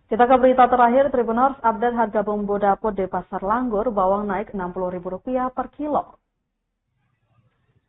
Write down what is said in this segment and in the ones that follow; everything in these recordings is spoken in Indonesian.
Kita ke berita terakhir, Tribuners update harga bumbu dapur di Pasar Langgur, bawang naik Rp60.000 per kilo.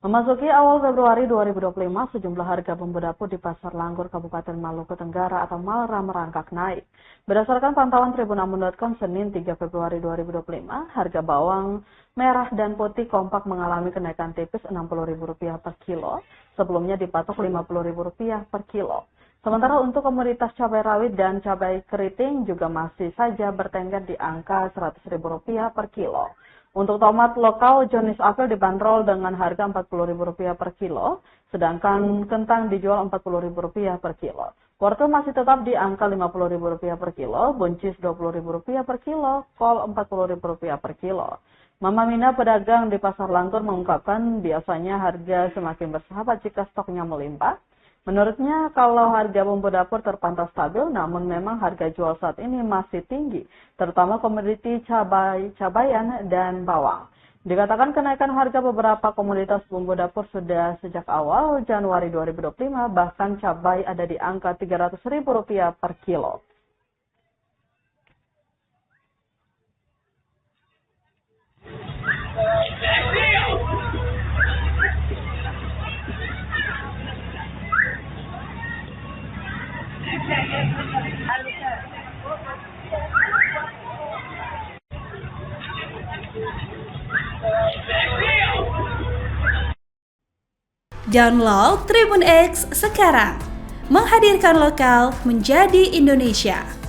Memasuki awal Februari 2025, sejumlah harga bumbu dapur di Pasar Langgur, Kabupaten Maluku Tenggara atau Malra merangkak naik. Berdasarkan pantauan Tribunamun.com Senin 3 Februari 2025, harga bawang merah dan putih kompak mengalami kenaikan tipis Rp60.000 per kilo, sebelumnya dipatok Rp50.000 per kilo. Sementara untuk komoditas cabai rawit dan cabai keriting juga masih saja bertengger di angka Rp100.000 per kilo. Untuk tomat lokal jenis apel dibanderol dengan harga Rp40.000 per kilo, sedangkan kentang dijual Rp40.000 per kilo. Wortel masih tetap di angka Rp50.000 per kilo, buncis Rp20.000 per kilo, kol Rp40.000 per kilo. Mama Mina, pedagang di Pasar Langgur, mengungkapkan biasanya harga semakin bersahabat jika stoknya melimpah. Menurutnya, kalau harga bumbu dapur terpantau stabil, namun memang harga jual saat ini masih tinggi, terutama komoditi cabai-cabayan dan bawang. Dikatakan kenaikan harga beberapa komoditas bumbu dapur sudah sejak awal Januari 2025, bahkan cabai ada di angka Rp300.000 per kilo. Download Tribun X sekarang, menghadirkan lokal menjadi Indonesia.